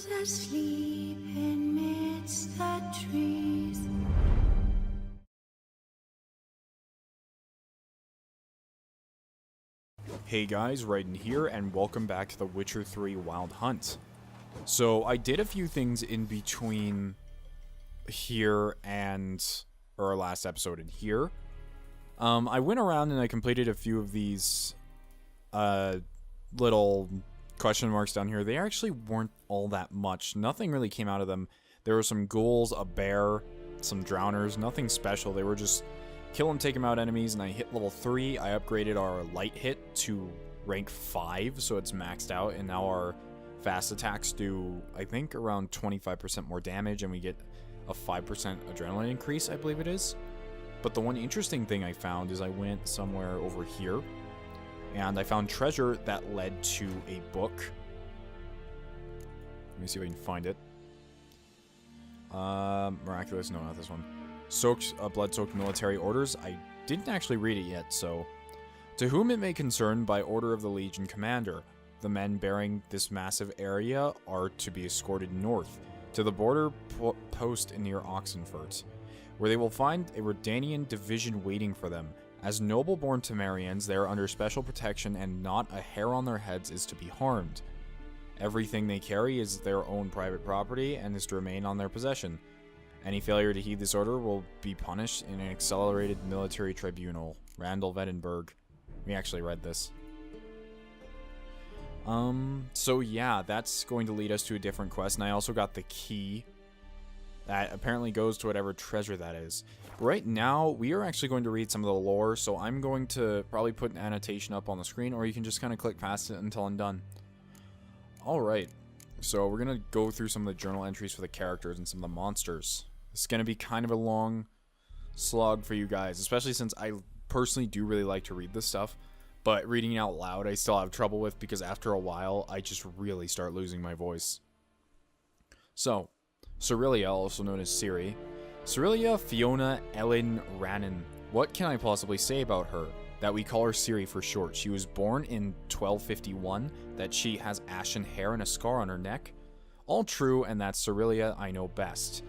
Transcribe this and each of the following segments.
Who's asleep amidst the trees? Hey guys, Raiden here, and welcome back to The Witcher 3 Wild Hunt. So, I did a few things in between here and our last episode in here. I went around and I completed a few of these little question marks down here. They actually weren't all that much. Nothing really came out of them. There were some ghouls, a bear, some drowners, nothing special. They were just kill and take them out enemies, and I hit level 3. I upgraded our light hit to rank 5, so it's maxed out, and now our fast attacks do, I think, around 25% more damage, and we get a 5% adrenaline increase, I believe it is. But the one interesting thing I found is I went somewhere over here, and I found treasure that led to a book. Let me see if I can find it. Miraculous, no, not this one. Blood-soaked military orders. I didn't actually read it yet, so... To whom it may concern, by order of the Legion Commander, the men bearing this massive area are to be escorted north, to the border post near Oxenfurt, where they will find a Redanian division waiting for them. As noble-born Temerians, they are under special protection, and not a hair on their heads is to be harmed. Everything they carry is their own private property, and is to remain on their possession. Any failure to heed this order will be punished in an accelerated military tribunal. Randall Vettenberg. We actually read this. So yeah, that's going to lead us to a different quest, and I also got the key that apparently goes to whatever treasure that is. But right now, we are actually going to read some of the lore, so I'm going to probably put an annotation up on the screen, or you can just kind of click past it until I'm done. Alright, so we're going to go through some of the journal entries for the characters and some of the monsters. It's going to be kind of a long slog for you guys, especially since I personally do really like to read this stuff, but reading it out loud I still have trouble with because after a while I just really start losing my voice. So, Cerelia, also known as Ciri. Cerelia Fiona Ellen Rannan. What can I possibly say about her? That we call her Ciri for short. She was born in 1251, that she has ashen hair and a scar on her neck. All true, and that Cerelia I know best.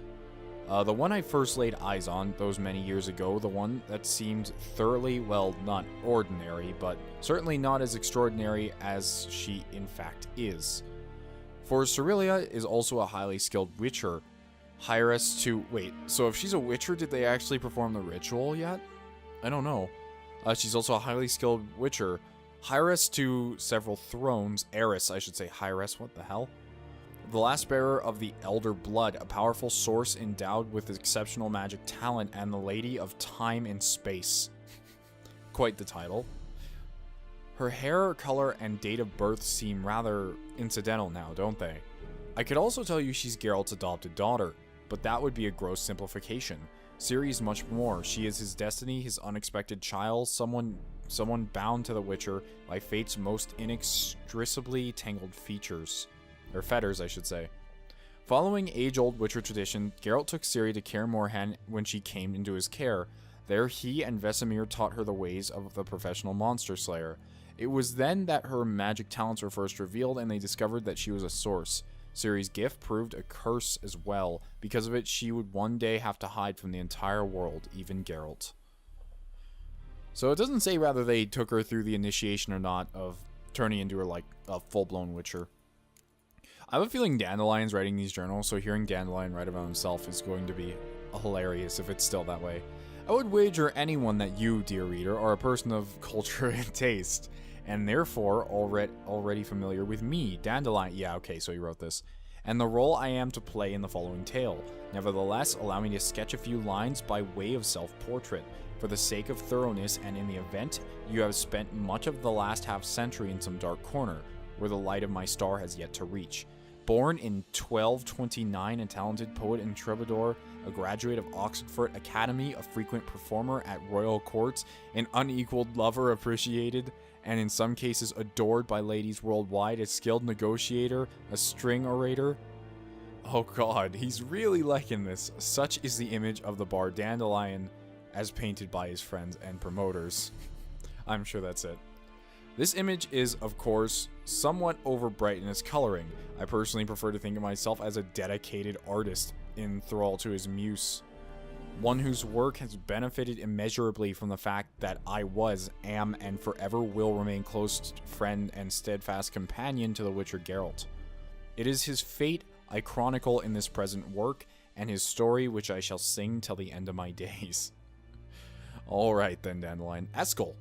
The one I first laid eyes on, those many years ago, the one that seemed thoroughly, well, not ordinary, but certainly not as extraordinary as she in fact is. For Cerelia is also a highly skilled witcher. Hires to... Wait, so if she's a witcher, did they actually perform the ritual yet? I don't know. She's also a highly skilled witcher. Heiress to several thrones. Heiress, I should say. Heiress, what the hell? The last bearer of the Elder Blood, a powerful source endowed with exceptional magic talent, and the Lady of Time and Space. Quite the title. Her hair color and date of birth seem rather incidental now, don't they? I could also tell you she's Geralt's adopted daughter, but that would be a gross simplification. Ciri is much more. She is his destiny, his unexpected child, someone bound to the Witcher by fate's most inextricably tangled features. Or fetters, I should say. Following age-old Witcher tradition, Geralt took Ciri to Kaer Morhen when she came into his care. There he and Vesemir taught her the ways of the professional monster slayer. It was then that her magic talents were first revealed, and they discovered that she was a source. Ciri's gift proved a curse as well. Because of it, she would one day have to hide from the entire world, even Geralt. So it doesn't say whether they took her through the initiation or not of turning into her like a full-blown Witcher. I have a feeling Dandelion's writing these journals, so hearing Dandelion write about himself is going to be hilarious if it's still that way. I would wager anyone that you, dear reader, are a person of culture and taste, and therefore already familiar with me, Dandelion. Yeah, okay, so he wrote this. And the role I am to play in the following tale. Nevertheless, allow me to sketch a few lines by way of self-portrait, for the sake of thoroughness, and in the event you have spent much of the last half-century in some dark corner, where the light of my star has yet to reach. Born in 1229, a talented poet and troubadour, a graduate of Oxenfurt Academy, a frequent performer at royal courts, an unequaled lover appreciated, and in some cases adored by ladies worldwide, a skilled negotiator, a string orator. Oh god, he's really liking this. Such is the image of the bard Dandelion, as painted by his friends and promoters. I'm sure that's it. This image is, of course, somewhat overbright in its coloring. I personally prefer to think of myself as a dedicated artist in thrall to his muse. One whose work has benefited immeasurably from the fact that I was, am, and forever will remain close friend and steadfast companion to the Witcher Geralt. It is his fate I chronicle in this present work, and his story which I shall sing till the end of my days. Alright then, Dandelion. Eskel.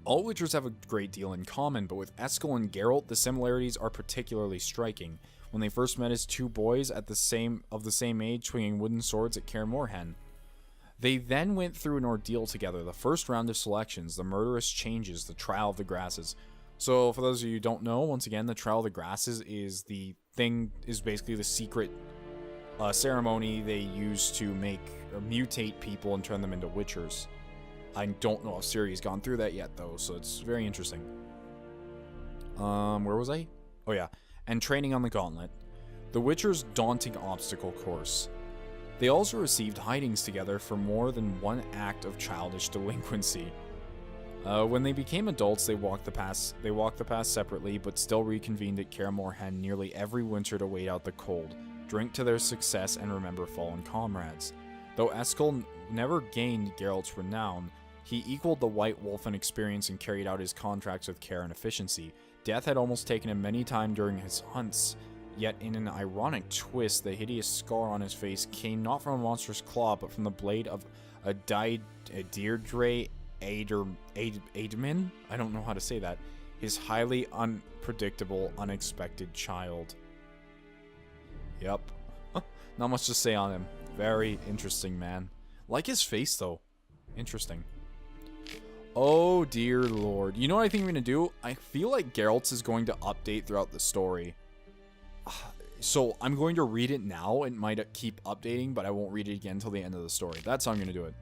All Witchers have a great deal in common, but with Eskel and Geralt, the similarities are particularly striking. When they first met as two boys of the same age swinging wooden swords at Kaer Morhen. They then went through an ordeal together, the first round of selections, the murderous changes, the Trial of the Grasses. So for those of you who don't know, once again, the Trial of the Grasses is basically the secret ceremony they use to make or mutate people and turn them into Witchers. I don't know if Ciri's gone through that yet though, so it's very interesting. Where was I? Oh yeah. And training on the Gauntlet, the Witcher's daunting obstacle course. They also received hidings together for more than one act of childish delinquency. When they became adults, they walked the path separately, but still reconvened at Kaer Morhen nearly every winter to wait out the cold, drink to their success, and remember fallen comrades. Though Eskel never gained Geralt's renown, he equaled the White Wolf in experience and carried out his contracts with care and efficiency. Death had almost taken him many times during his hunts, yet in an ironic twist, the hideous scar on his face came not from a monstrous claw, but from the blade of a Deirdre Aedmin? I don't know how to say that. His highly unpredictable, unexpected child. Yep. Not much to say on him. Very interesting, man. Like his face, though. Interesting. Oh, dear lord. You know what I think we're going to do? I feel like Geralt's is going to update throughout the story. So, I'm going to read it now. It might keep updating, but I won't read it again until the end of the story. That's how I'm going to do it.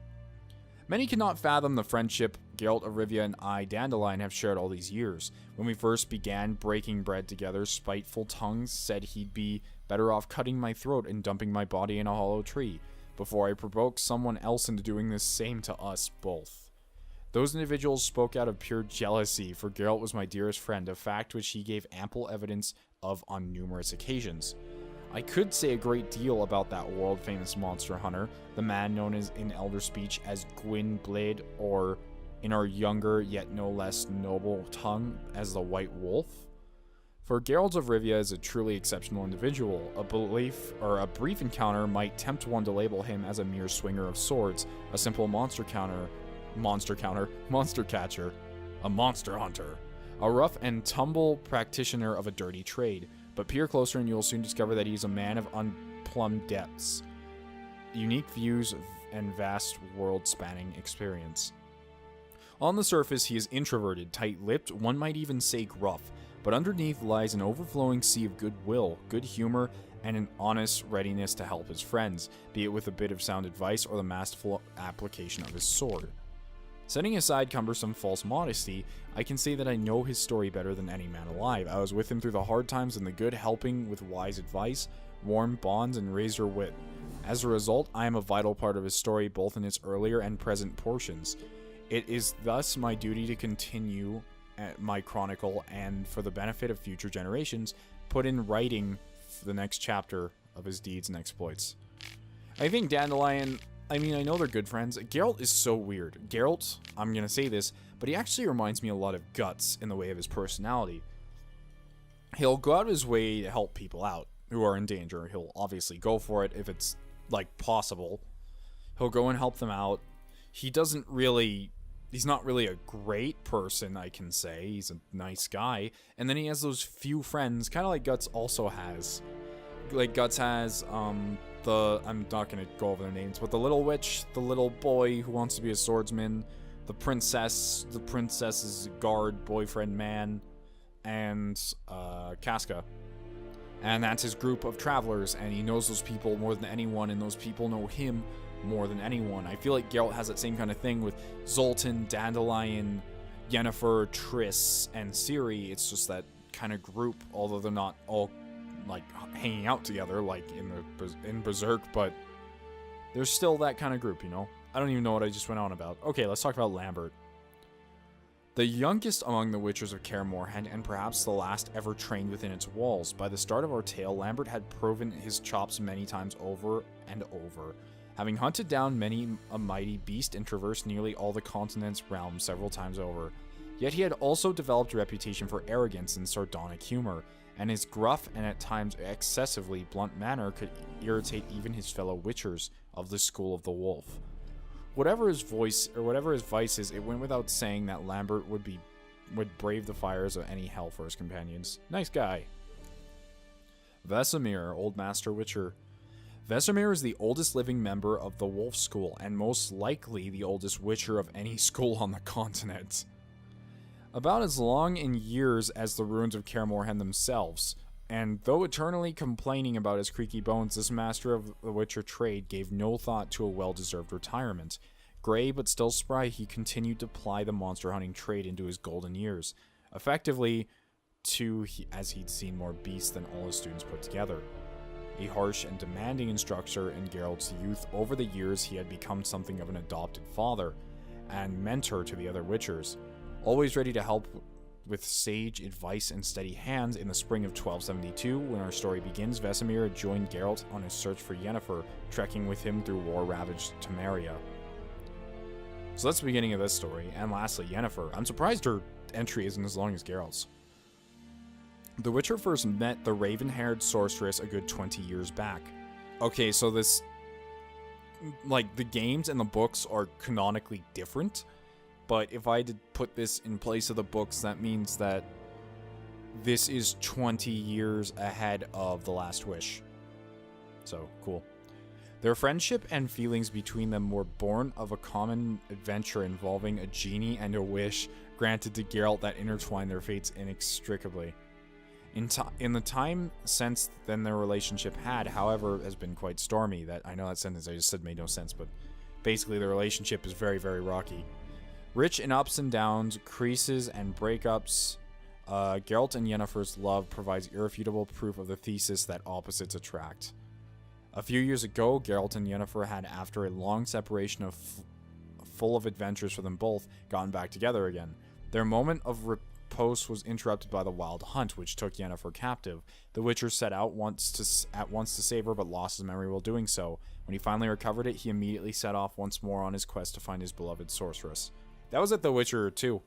Many cannot fathom the friendship Geralt of Rivia and I, Dandelion, have shared all these years. When we first began breaking bread together, spiteful tongues said he'd be better off cutting my throat and dumping my body in a hollow tree, before I provoked someone else into doing the same to us both. Those individuals spoke out of pure jealousy, for Geralt was my dearest friend, a fact which he gave ample evidence of on numerous occasions. I could say a great deal about that world-famous monster hunter, the man known as in elder speech as Gwynblade, or in our younger yet no less noble tongue as the White Wolf. For Geralt of Rivia is a truly exceptional individual. A brief encounter might tempt one to label him as a mere swinger of swords, a simple monster catcher, a monster hunter, a rough and tumble practitioner of a dirty trade. But peer closer and you'll soon discover that he's a man of unplumbed depths, unique views, and vast world-spanning experience. On the surface, he is introverted, tight-lipped, one might even say gruff, but underneath lies an overflowing sea of goodwill, good humor, and an honest readiness to help his friends, be it with a bit of sound advice or the masterful application of his sword. Setting aside cumbersome false modesty, I can say that I know his story better than any man alive. I was with him through the hard times and the good, helping with wise advice, warm bonds, and razor wit. As a result, I am a vital part of his story, both in its earlier and present portions. It is thus my duty to continue my chronicle and, for the benefit of future generations, put in writing the next chapter of his deeds and exploits. I think Dandelion... I mean, I know they're good friends. Geralt is so weird. Geralt, I'm gonna say this, but he actually reminds me a lot of Guts in the way of his personality. He'll go out of his way to help people out who are in danger. He'll obviously go for it if it's, like, possible. He'll go and help them out. He's not really a great person, I can say. He's a nice guy. And then he has those few friends, kind of like Guts also has. Like, Guts has, I'm not gonna go over their names, but the little witch, the little boy who wants to be a swordsman, the princess's guard boyfriend man, and Casca. And that's his group of travelers, and he knows those people more than anyone, and those people know him more than anyone. I feel like Geralt has that same kind of thing with Zoltan, Dandelion, Yennefer, Triss, and Ciri. It's just that kind of group, although they're not all like hanging out together like in Berserk, but there's still that kind of group, you know? I don't even know what I just went on about. Okay, let's talk about Lambert. The youngest among the Witchers of Kaer Morhen, and perhaps the last ever trained within its walls. By the start of our tale, Lambert had proven his chops many times over and over, having hunted down many a mighty beast and traversed nearly all the continent's realm several times over. Yet he had also developed a reputation for arrogance and sardonic humor, and his gruff and at times excessively blunt manner could irritate even his fellow Witchers of the School of the Wolf. Whatever his vices, it went without saying that Lambert would brave the fires of any hell for his companions. Nice guy. Vesemir, Old Master Witcher. Vesemir is the oldest living member of the Wolf School, and most likely the oldest Witcher of any school on the continent. About as long in years as the ruins of Kaer Morhen themselves, and though eternally complaining about his creaky bones, this master of the Witcher trade gave no thought to a well-deserved retirement. Gray but still spry, he continued to ply the monster hunting trade into his golden years, effectively as he'd seen more beasts than all his students put together. A harsh and demanding instructor in Geralt's youth, over the years he had become something of an adopted father and mentor to the other Witchers. Always ready to help with sage advice and steady hands, in the spring of 1272, when our story begins, Vesemir joined Geralt on his search for Yennefer, trekking with him through war-ravaged Temeria. So that's the beginning of this story. And lastly, Yennefer. I'm surprised her entry isn't as long as Geralt's. The Witcher first met the raven-haired sorceress a good 20 years back. Okay, so this... like, the games and the books are canonically different. But if I did put this in place of the books, that means that this is 20 years ahead of The Last Wish. So, cool. Their friendship and feelings between them were born of a common adventure involving a genie and a wish granted to Geralt that intertwined their fates inextricably. In the time since then, their relationship had, however, has been quite stormy. I know that sentence I just said made no sense, but basically the relationship is very, very rocky. Rich in ups and downs, creases and breakups, Geralt and Yennefer's love provides irrefutable proof of the thesis that opposites attract. A few years ago, Geralt and Yennefer had, after a long separation full of adventures for them both, gotten back together again. Their moment of repose was interrupted by the wild hunt, which took Yennefer captive. The Witcher set out at once to save her, but lost his memory while doing so. When he finally recovered it, he immediately set off once more on his quest to find his beloved sorceress. That was at The Witcher 2.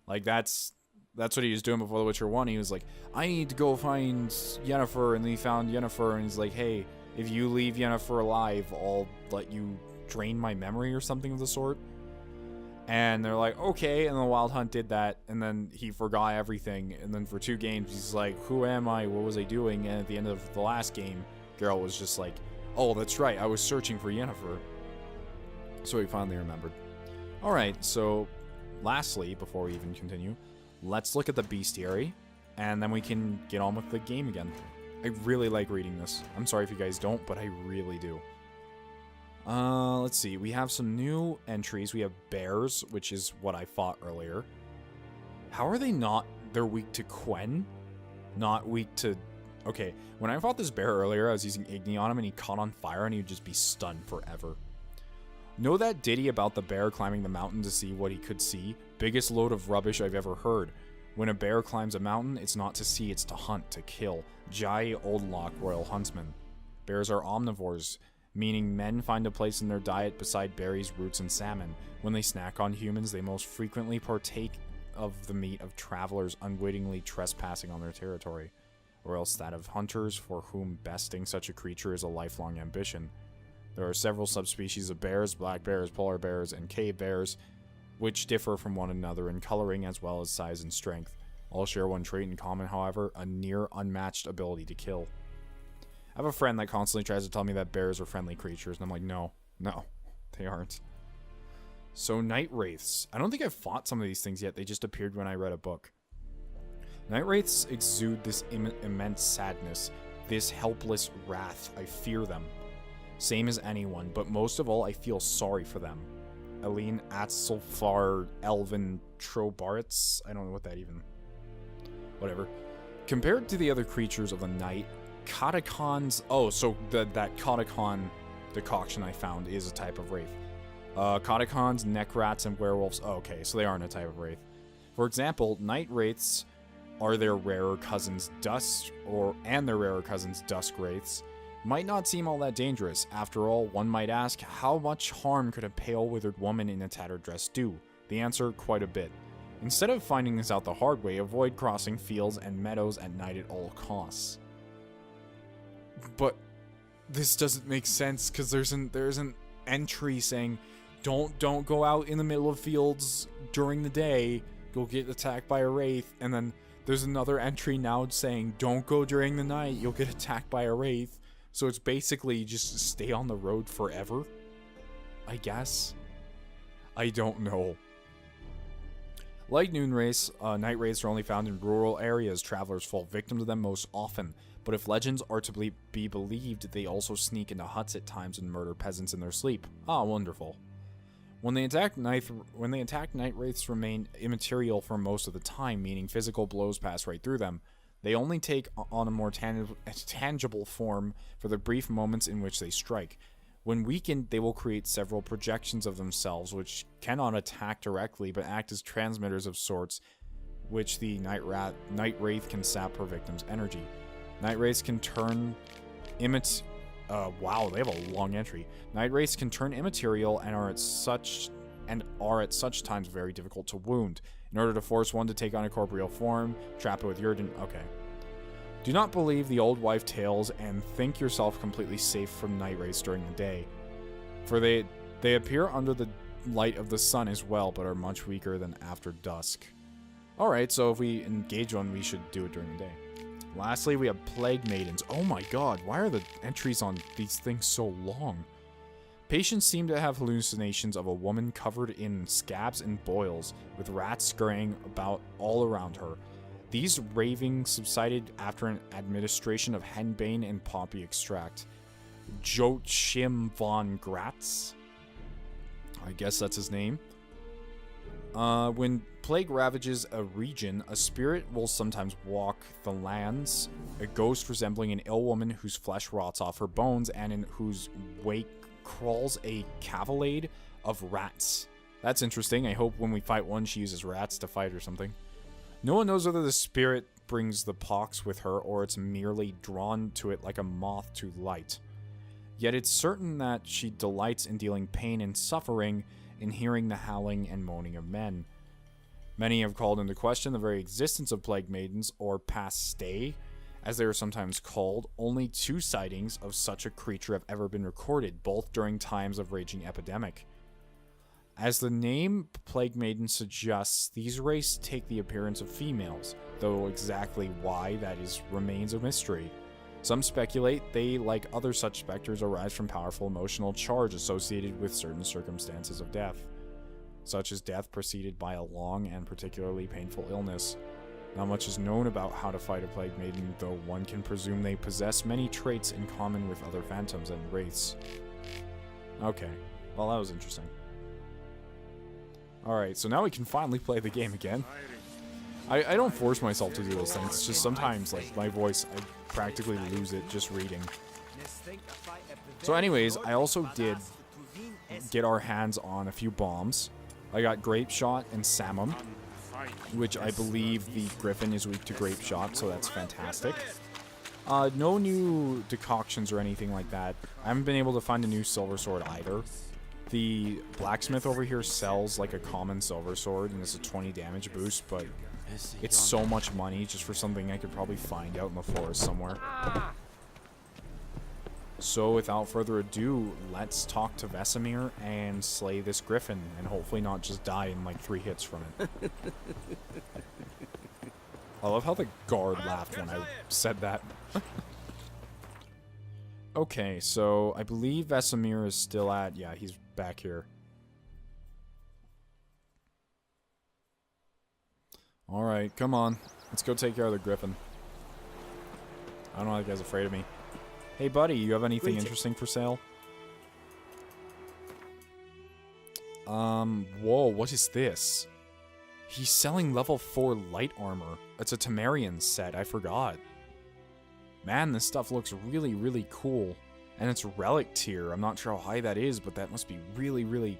Like, that's what he was doing before The Witcher 1. He was like, I need to go find Yennefer, and then he found Yennefer, and he's like, hey, if you leave Yennefer alive, I'll let you drain my memory or something of the sort. And they're like, okay, and the Wild Hunt did that, and then he forgot everything, and then for 2 games, he's like, who am I, what was I doing? And at the end of the last game, Geralt was just like, oh, that's right, I was searching for Yennefer. So he finally remembered. Alright, so lastly, before we even continue, let's look at the bestiary, and then we can get on with the game again. I really like reading this. I'm sorry if you guys don't, but I really do. Let's see. We have some new entries. We have bears, which is what I fought earlier. How are they not... They're weak to Quen? Not weak to... Okay, when I fought this bear earlier, I was using Igni on him, and he caught on fire, and he would just be stunned forever. Know that ditty about the bear climbing the mountain to see what he could see? Biggest load of rubbish I've ever heard. When a bear climbs a mountain, it's not to see, it's to hunt, to kill. Jai Oldlock, Royal Huntsman. Bears are omnivores, meaning men find a place in their diet beside berries, roots, and salmon. When they snack on humans, they most frequently partake of the meat of travelers unwittingly trespassing on their territory, or else that of hunters for whom besting such a creature is a lifelong ambition. There are several subspecies of bears, black bears, polar bears, and cave bears, which differ from one another in coloring as well as size and strength. All share one trait in common, however, a near unmatched ability to kill. I have a friend that constantly tries to tell me that bears are friendly creatures, and I'm like, no, they aren't. So, night wraiths. I don't think I've fought some of these things yet, they just appeared when I read a book. Night wraiths exude this immense sadness, this helpless wrath. I fear them. Same as anyone, but most of all, I feel sorry for them. Aline Atzelfar Elvin Trobarits? I don't know what that even... Whatever. Compared to the other creatures of the night, Catacons... Oh, so that Catacon decoction I found is a type of wraith. Catacons, necrats, and werewolves... Oh, okay, so they aren't a type of wraith. For example, night wraiths are their rarer cousins dusk wraiths might not seem all that dangerous. After all, one might ask, how much harm could a pale withered woman in a tattered dress do? The answer, quite a bit. Instead of finding this out the hard way, avoid crossing fields and meadows at night at all costs. But this doesn't make sense, because there's an entry saying don't go out in the middle of fields during the day, you'll get attacked by a wraith, and then there's another entry now saying don't go during the night, you'll get attacked by a wraith. So it's basically just stay on the road forever, I guess. I don't know. Like night wraiths are only found in rural areas. Travelers fall victim to them most often. But if legends are to be believed, they also sneak into huts at times and murder peasants in their sleep. Ah, wonderful. When they attack night wraiths remain immaterial for most of the time, meaning physical blows pass right through them. They only take on a more tangible form for the brief moments in which they strike. When weakened, they will create several projections of themselves, which cannot attack directly, but act as transmitters of sorts, which the night wraith can sap her victim's energy. Night wraiths can turn wow, they have a long entry. Night wraiths can turn immaterial and are at such times very difficult to wound. In order to force one to take on a corporeal form, trap it with Yrden. Okay. Do not believe the old wife tales and think yourself completely safe from night wraiths during the day. For they appear under the light of the sun as well, but are much weaker than after dusk. Alright, so if we engage one, we should do it during the day. Lastly, we have Plague Maidens. Oh my god, why are the entries on these things so long? Patients seem to have hallucinations of a woman covered in scabs and boils, with rats scurrying about all around her. These ravings subsided after an administration of henbane and poppy extract. Joachim von Gratz? I guess that's his name. When plague ravages a region, a spirit will sometimes walk the lands, a ghost resembling an ill woman whose flesh rots off her bones and in whose wake crawls a cavalcade of rats. That's interesting. I hope when we fight one, she uses rats to fight or something. No one knows whether the spirit brings the pox with her or it's merely drawn to it like a moth to light. Yet it's certain that she delights in dealing pain and suffering in hearing the howling and moaning of men. Many have called into question the very existence of plague maidens, or pastei, as they are sometimes called. Only 2 sightings of such a creature have ever been recorded, both during times of raging epidemic. As the name Plague Maiden suggests, these wraiths take the appearance of females, though exactly why that remains a mystery. Some speculate they, like other such specters, arise from powerful emotional charge associated with certain circumstances of death, such as death preceded by a long and particularly painful illness. Not much is known about how to fight a Plague Maiden, though one can presume they possess many traits in common with other phantoms and wraiths. Okay, well that was interesting. Alright, so now we can finally play the game again. I don't force myself to do those things, it's just sometimes, like, my voice, I practically lose it just reading. So anyways, I also did get our hands on a few bombs. I got Grape Shot and Samum, which I believe the Griffin is weak to Grape Shot, so that's fantastic. No new decoctions or anything like that. I haven't been able to find a new Silver Sword either. The blacksmith over here sells like a common Silver Sword, and it's a 20 damage boost, but it's so much money just for something I could probably find out in the forest somewhere. So without further ado, let's talk to Vesemir and slay this Griffin, and hopefully not just die in like 3 hits from it. I love how the guard laughed when I said that. Okay, so I believe Vesemir is still at... yeah, he's back here. Alright, come on. Let's go take care of the Griffin. I don't know why the guy's afraid of me. Hey buddy, you have anything interesting for sale? Whoa, what is this? He's selling level 4 light armor. It's a Temerian set, I forgot. Man, this stuff looks really, really cool. And it's relic tier. I'm not sure how high that is, but that must be really, really...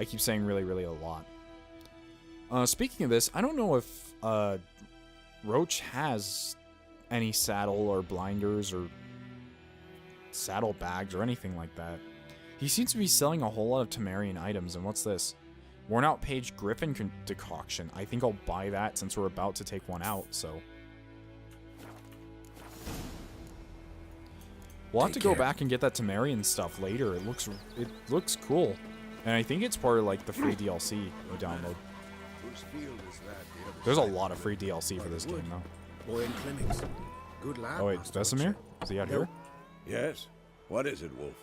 I keep saying really, really a lot. Speaking of this, I don't know if Roach has any saddle or blinders or saddle bags or anything like that. He seems to be selling a whole lot of Temerian items, and what's this? Worn out page Griffin decoction. I think I'll buy that since we're about to take one out, so. We'll have to go back and get that Temerian stuff later. It looks cool. And I think it's part of like the free DLC we download. There's a lot of free DLC for this game though. Boy in clinics. Good lad. Oh wait, Vesemir? Is he out here? Yes? What is it, Wolf?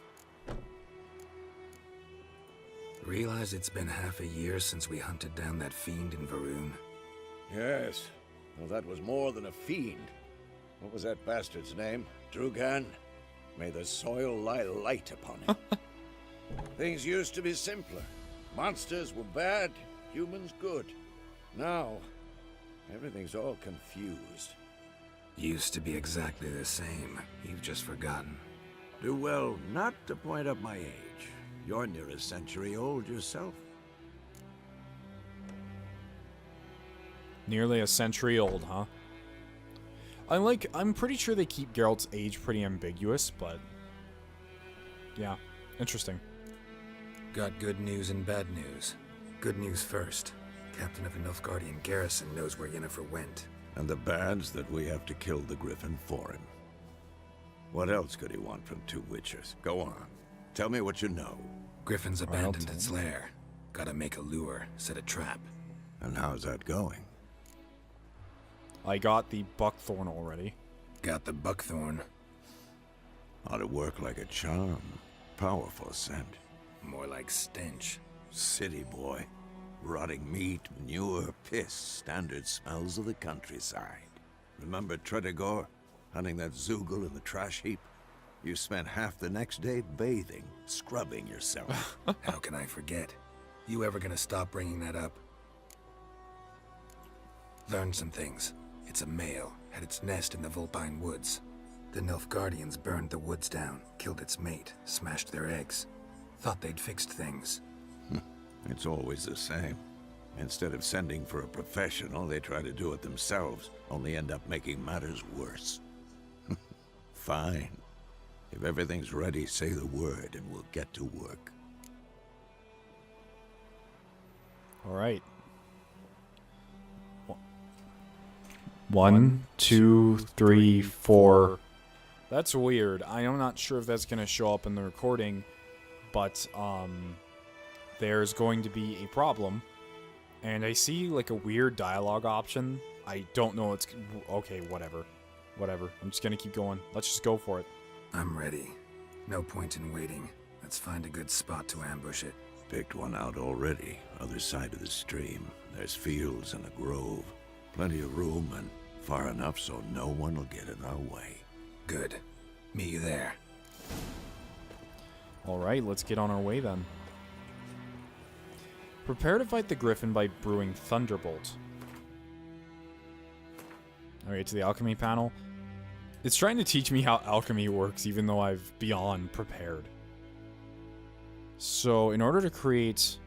Realize it's been half a year since we hunted down that fiend in Varun. Yes. Well, that was more than a fiend. What was that bastard's name? Drugan? May the soil lie light upon him. Things used to be simpler. Monsters were bad, humans good. Now, everything's all confused. Used to be exactly the same. You've just forgotten. Do well not to point up my age. You're near a century old yourself. Nearly a century old, huh? I'm pretty sure they keep Geralt's age pretty ambiguous, but yeah, interesting. Got good news and bad news. Good news first. Captain of the Nilfgaardian garrison knows where Yennefer went. And the bad's that we have to kill the Griffin for him. What else could he want from two witchers? Go on. Tell me what you know. Griffin's abandoned its lair. Gotta make a lure, set a trap. And how's that going? I got the buckthorn already. Got the buckthorn. Ought to work like a charm. Powerful scent. More like stench. City boy. Rotting meat, manure, piss. Standard smells of the countryside. Remember Tredegor? Hunting that Zoogle in the trash heap? You spent half the next day bathing, scrubbing yourself. How can I forget? You ever gonna stop bringing that up? Learned some things. It's a male, had its nest in the Vulpine Woods. The Nilfgaardians burned the woods down, killed its mate, smashed their eggs. Thought they'd fixed things. It's always the same. Instead of sending for a professional, they try to do it themselves, only end up making matters worse. Fine. If everything's ready, say the word and we'll get to work. All right. 1, 2, 3, 4. That's weird. I'm not sure if that's going to show up in the recording, but there's going to be a problem. And I see like a weird dialogue option. I don't know what's... Okay, whatever. Whatever. I'm just going to keep going. Let's just go for it. I'm ready. No point in waiting. Let's find a good spot to ambush it. Picked one out already. Other side of the stream. There's fields and a grove. Plenty of room and far enough so no one will get in our way. Good. Meet you there. Alright, let's get on our way then. Prepare to fight the Griffin by brewing Thunderbolt. Alright, to the alchemy panel. It's trying to teach me how alchemy works, even though I've beyond prepared. So, in order to create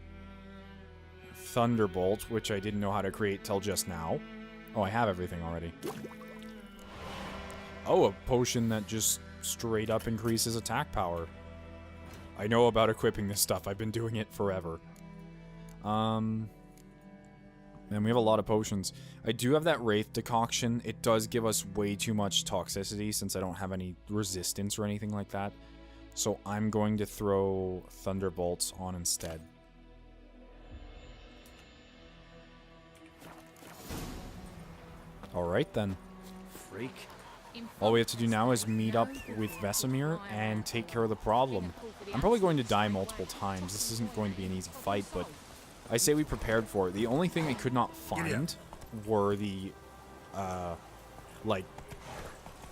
Thunderbolt, which I didn't know how to create till just now. Oh, I have everything already. Oh, a potion that just straight up increases attack power. I know about equipping this stuff. I've been doing it forever. And we have a lot of potions. I do have that Wraith decoction. It does give us way too much toxicity since I don't have any resistance or anything like that. So I'm going to throw Thunderbolts on instead. Alright then. Freak. All we have to do now is meet up with Vesemir and take care of the problem. I'm probably going to die multiple times. This isn't going to be an easy fight, but I say we prepared for it. The only thing I could not find were the,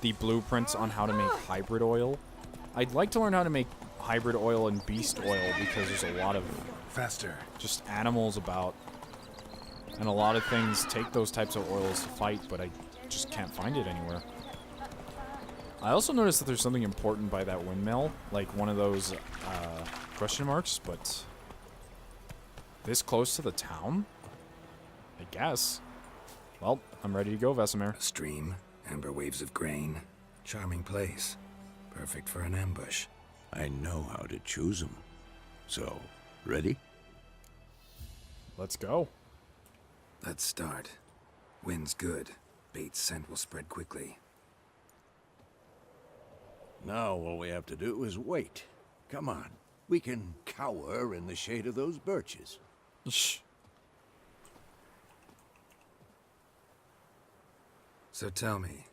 the blueprints on how to make hybrid oil. I'd like to learn how to make hybrid oil and beast oil because there's a lot of just animals about. And a lot of things take those types of oils to fight, but I just can't find it anywhere. I also noticed that there's something important by that windmill, like one of those question marks, but this close to the town? I guess. Well, I'm ready to go, Vesemir. A stream, amber waves of grain. Charming place. Perfect for an ambush. I know how to choose them. So, ready? Let's go. Let's start. Wind's good. Bait's scent will spread quickly. Now all we have to do is wait. Come on. We can cower in the shade of those birches. Shh. So tell me,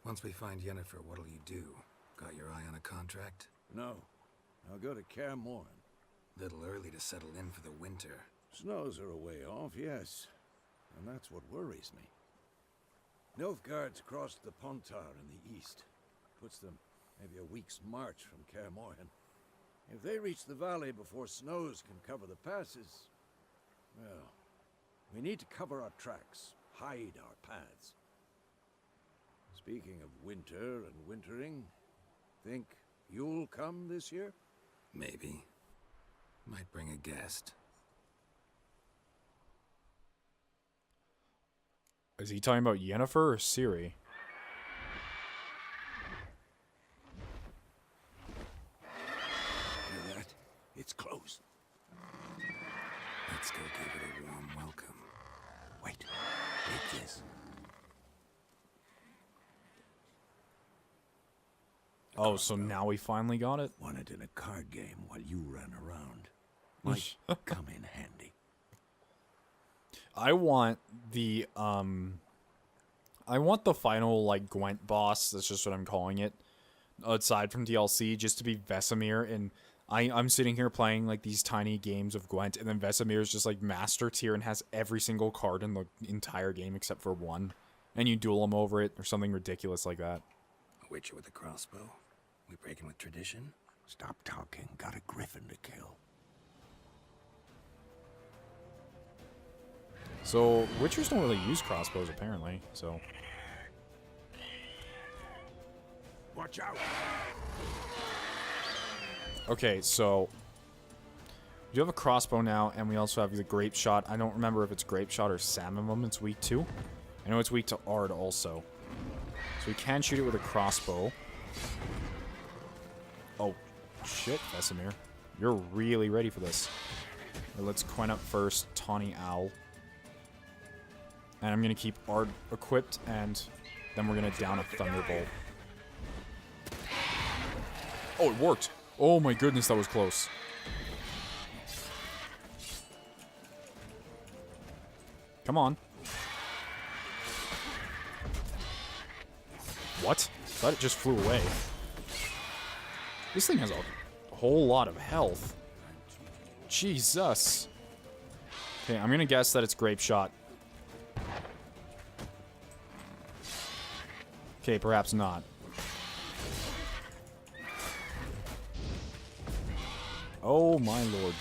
once we find Yennefer, what'll you do? Got your eye on a contract? No. I'll go to Kaer Morhen. Little early to settle in for the winter. Snows are a way off, yes. And that's what worries me. Nilfgaard's crossed the Pontar in the east. Puts them maybe a week's march from Kaer Morhen. If they reach the valley before snows can cover the passes, well, we need to cover our tracks, hide our paths. Speaking of winter and wintering, think you'll come this year? Maybe. Might bring a guest. Is he talking about Yennefer or Ciri? Hear that? It's close. Let's go give it a warm welcome. Wait, take this. Oh, so now we finally got it? Won it in a card game while you ran around. Might come in handy. I want the final, like, Gwent boss, that's just what I'm calling it, aside from DLC, just to be Vesemir, and I'm sitting here playing, like, these tiny games of Gwent, and then Vesemir is just, like, master tier and has every single card in the entire game except for one, and you duel him over it, or something ridiculous like that. A witcher with a crossbow? We breaking with tradition? Stop talking. Got a griffin to kill. So, witchers don't really use crossbows, apparently, so... Watch out! Okay, so... we do have a crossbow now, and we also have the grape shot. I don't remember if it's grape shot or Samimum it's weak to. I know it's weak to Ard also. So we can shoot it with a crossbow. Oh, shit, Vesemir. You're really ready for this. Right, let's coin up first, Tawny Owl. And I'm going to keep Ard equipped, and then we're going to down a Thunderbolt. Oh, it worked! Oh my goodness, that was close. Come on. What? I thought it just flew away. This thing has a whole lot of health. Jesus. Okay, I'm gonna guess that it's Grape Shot. Okay, perhaps not. Oh my lord.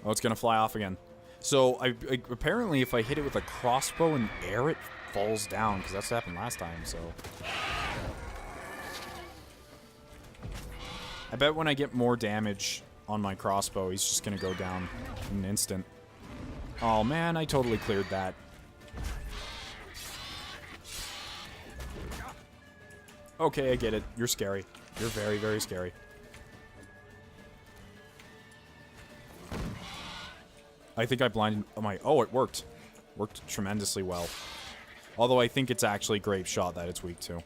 Oh, it's gonna fly off again. So, I apparently if I hit it with a crossbow and air, it falls down, because that's what happened last time, so... I bet when I get more damage on my crossbow, he's just gonna go down in an instant. Oh man, I totally cleared that. Okay, I get it. You're scary. You're very, very scary. I think I blinded my... Oh, it worked. Worked tremendously well. Although I think it's actually Grape Shot that it's weak to.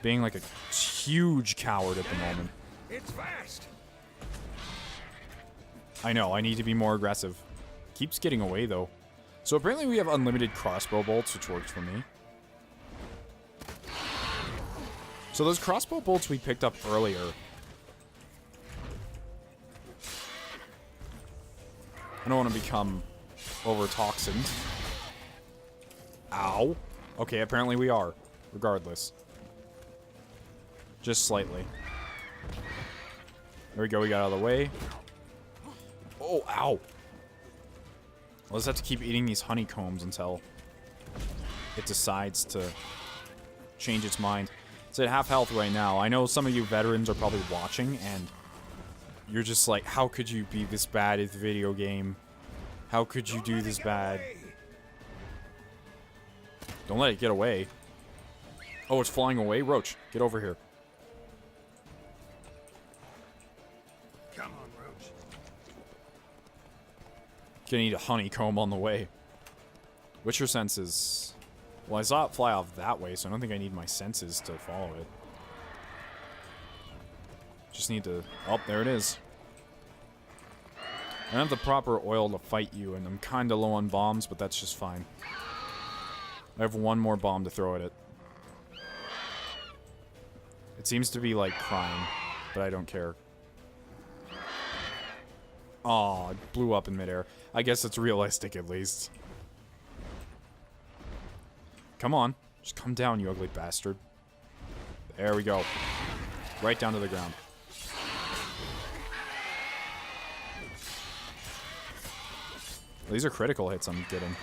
Being like a huge coward at the moment. It's fast. I know, I need to be more aggressive. Keeps getting away, though. So apparently we have unlimited crossbow bolts, which works for me. So those crossbow bolts we picked up earlier... I don't want to become over-toxined. Ow. Okay, apparently we are. Regardless. Just slightly. There we go, we got out of the way. Oh, ow. I'll just have to keep eating these honeycombs until it decides to change its mind. It's at half health right now. I know some of you veterans are probably watching, and you're just like, how could you be this bad at the video game? How could you do this bad? Don't let it get away. Oh, it's flying away? Roach, get over here. Come on, Roach. Gonna need a honeycomb on the way. What's your senses? Well, I saw it fly off that way, so I don't think I need my senses to follow it. Just need to... Oh, there it is. I don't have the proper oil to fight you, and I'm kinda low on bombs, but that's just fine. I have one more bomb to throw at it. It seems to be, like, crying, but I don't care. Aw, it blew up in midair. I guess it's realistic, at least. Come on. Just come down, you ugly bastard. There we go. Right down to the ground. These are critical hits I'm getting.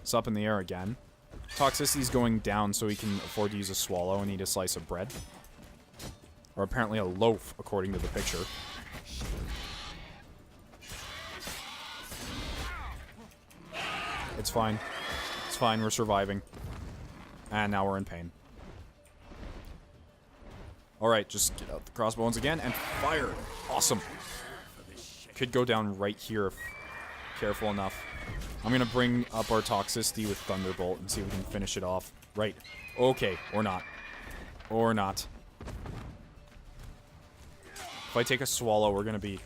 It's up in the air again. Toxicity's going down so he can afford to use a swallow and eat a slice of bread. Or apparently a loaf, according to the picture. It's fine. It's fine, we're surviving. And now we're in pain. Alright, just get out the crossbones again and fire! Awesome. Could go down right here if careful enough. I'm gonna bring up our toxicity with Thunderbolt and see if we can finish it off. Right. Okay, or not. Or not. If I take a swallow, we're gonna be...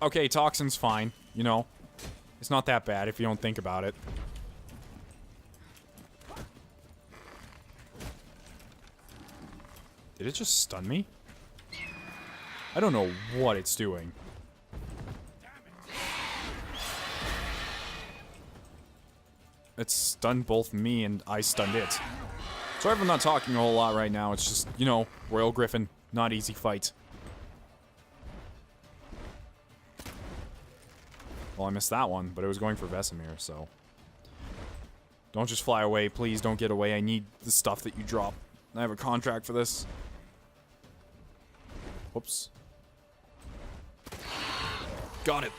Okay, Toxin's fine, you know. It's not that bad if you don't think about it. Did it just stun me? I don't know what it's doing. It stunned both me and I stunned it. Sorry if I'm not talking a whole lot right now. It's just, you know, Royal Griffin. Not easy fight. Well, I missed that one, but it was going for Vesemir, so... Don't just fly away. Please don't get away. I need the stuff that you drop. I have a contract for this. Whoops. Got it.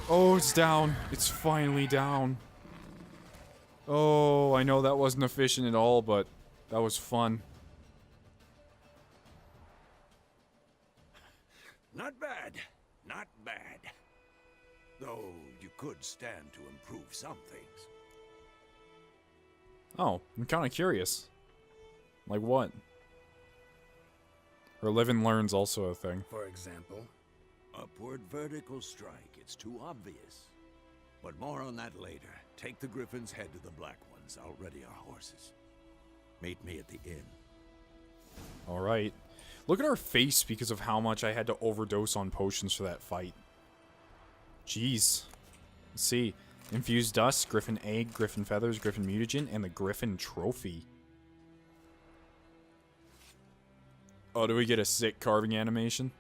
Oh, it's down. It's finally down. Oh, I know that wasn't efficient at all, but that was fun. Not bad. Not bad. Though you could stand to improve some things. Oh, I'm kind of curious. Like what? Or live and learn's also a thing. For example? Upward vertical strike. It's too obvious. But more on that later. Take the Griffin's head to the Black Ones. I'll ready our horses. Meet me at the inn. Alright. Look at our face because of how much I had to overdose on potions for that fight. Jeez. Let's see. Infused Dust, Griffin Egg, Griffin Feathers, Griffin Mutagen, and the Griffin Trophy. Oh, do we get a sick carving animation?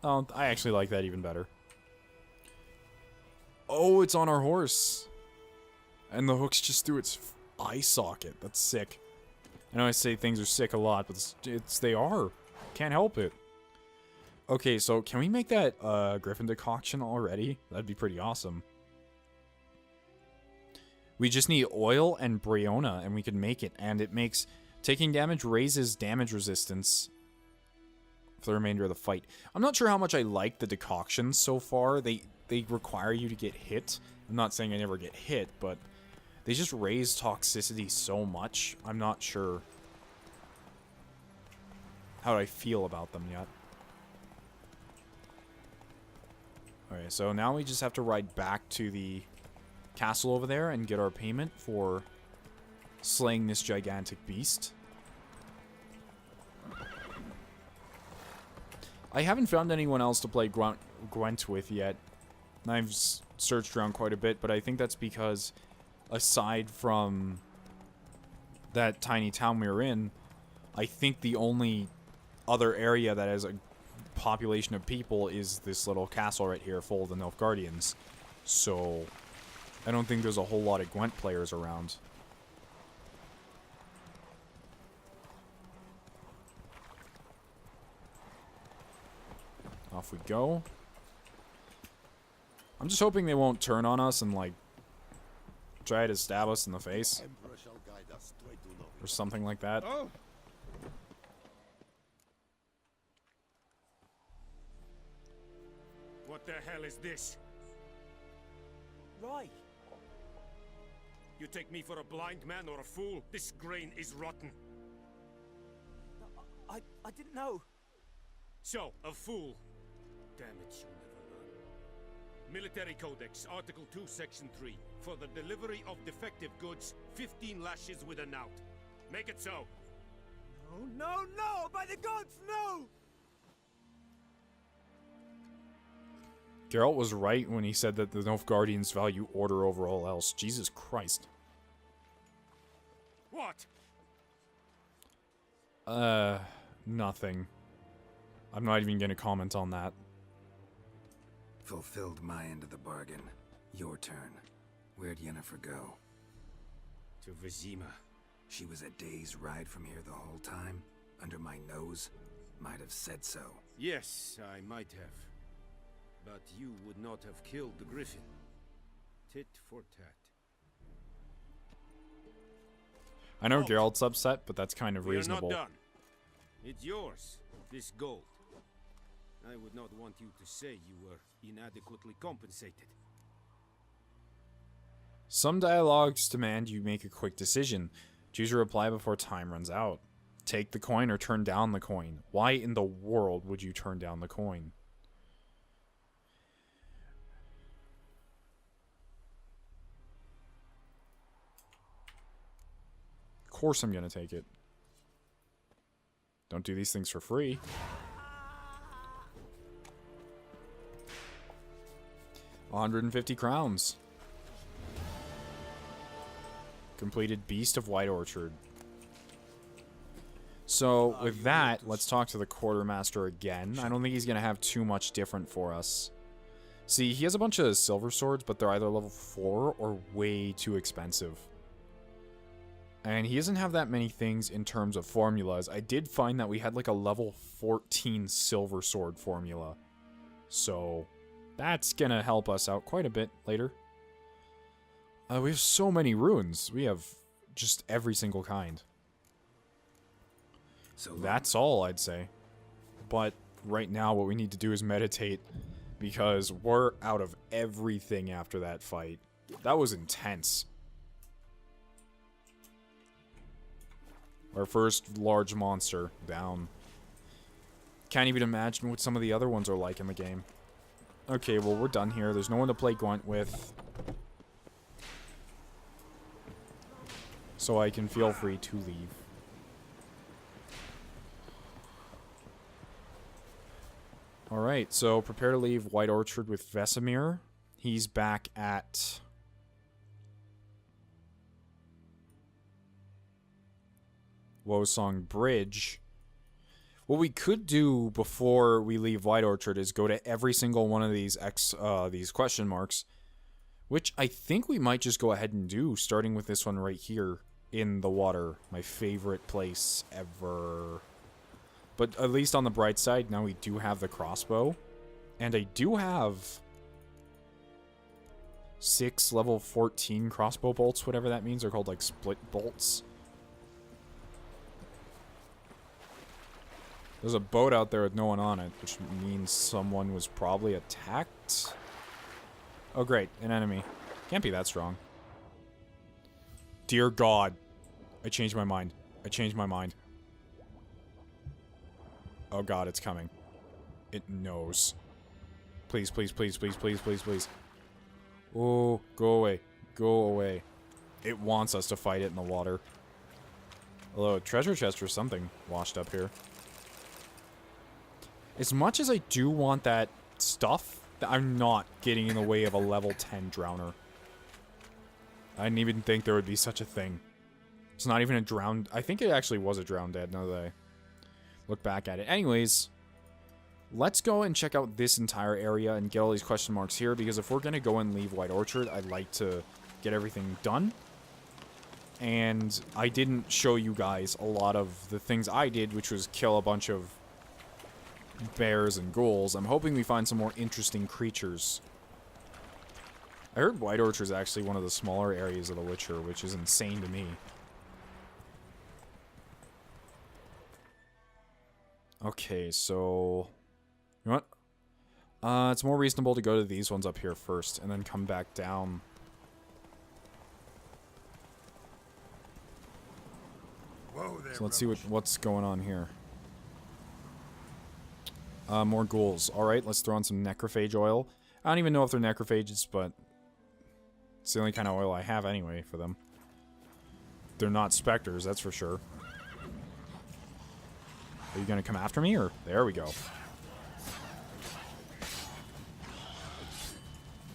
Oh, I actually like that even better. Oh, it's on our horse. And the hook's just through its eye socket. That's sick. I know I say things are sick a lot, but they are. Can't help it. Okay, so can we make that Griffin decoction already? That'd be pretty awesome. We just need oil and Breonna, and we can make it. And it makes... Taking damage raises damage resistance for the remainder of the fight. I'm not sure how much I like the decoctions so far. They require you to get hit. I'm not saying I never get hit, but they just raise toxicity so much. I'm not sure how I feel about them yet. Okay, so now we just have to ride back to the castle over there and get our payment for slaying this gigantic beast. I haven't found anyone else to play Gwent with yet. I've searched around quite a bit, but I think that's because, aside from that tiny town we were in, I think the only other area that has a population of people is this little castle right here full of the Nilfgaardians. So, I don't think there's a whole lot of Gwent players around. Off we go. I'm just hoping they won't turn on us and, like, try to stab us in the face. Or something like that. Oh. What the hell is this? Right. You take me for a blind man or a fool? This grain is rotten. I didn't know. So, a fool. Damn it, you'll never learn. Military Codex, Article 2, Section 3. For the delivery of defective goods, 15 lashes with a knout. Make it so. No, no, no! By the gods, no! Geralt was right when he said that the Nilfgaardians value order over all else. Jesus Christ. What? Nothing. I'm not even gonna comment on that. Fulfilled my end of the bargain. Your turn. Where'd Yennefer go? To Vizima. She was a day's ride from here the whole time? Under my nose? Might have said so. Yes, I might have. But you would not have killed the Griffin. Tit for tat. I know Geralt's upset, but that's kind of reasonable. We are not done. It's yours, this gold. I would not want you to say you were inadequately compensated. Some dialogues demand you make a quick decision. Choose a reply before time runs out. Take the coin or turn down the coin. Why in the world would you turn down the coin? Of course I'm gonna take it. Don't do these things for free. $150 crowns. Completed Beast of White Orchard. So, with that, let's talk to the Quartermaster again. I don't think he's going to have too much different for us. See, he has a bunch of silver swords, but they're either level 4 or way too expensive. And he doesn't have that many things in terms of formulas. I did find that we had like a level 14 silver sword formula. So, that's going to help us out quite a bit later. We have so many runes. We have just every single kind. So that's all, I'd say. But right now, what we need to do is meditate, because we're out of everything after that fight. That was intense. Our first large monster down. Can't even imagine what some of the other ones are like in the game. Okay, well, we're done here. There's no one to play Gwent with. So I can feel free to leave. Alright, so prepare to leave White Orchard with Vesemir. He's back at... Wosong Bridge. What we could do before we leave White Orchard is go to every single one of these question marks, which I think we might just go ahead and do, starting with this one right here in the water. My favorite place ever. But at least on the bright side, now we do have the crossbow. And I do have 6 level 14 crossbow bolts, whatever that means. They're called like split bolts. There's a boat out there with no one on it, which means someone was probably attacked. Oh great, an enemy. Can't be that strong. Dear God. I changed my mind. I changed my mind. Oh God, it's coming. It knows. Please, please, please, please, please, please, please. Oh, go away. Go away. It wants us to fight it in the water. Although a treasure chest or something washed up here. As much as I do want that stuff, I'm not getting in the way of a level 10 drowner. I didn't even think there would be such a thing. It's not even a drowned... I think it actually was a drowned dead, now that I look back at it. Anyways, let's go and check out this entire area and get all these question marks here, because if we're going to go and leave White Orchard, I'd like to get everything done. And I didn't show you guys a lot of the things I did, which was kill a bunch of bears and ghouls. I'm hoping we find some more interesting creatures. I heard White Orchard is actually one of the smaller areas of The Witcher, which is insane to me. Okay, so... You know what? It's more reasonable to go to these ones up here first, and then come back down. Whoa there, So let's see what's going on here. More ghouls. Alright, let's throw on some necrophage oil. I don't even know if they're necrophages, but... It's the only kind of oil I have anyway for them. They're not specters, that's for sure. Are you gonna come after me, or... There we go.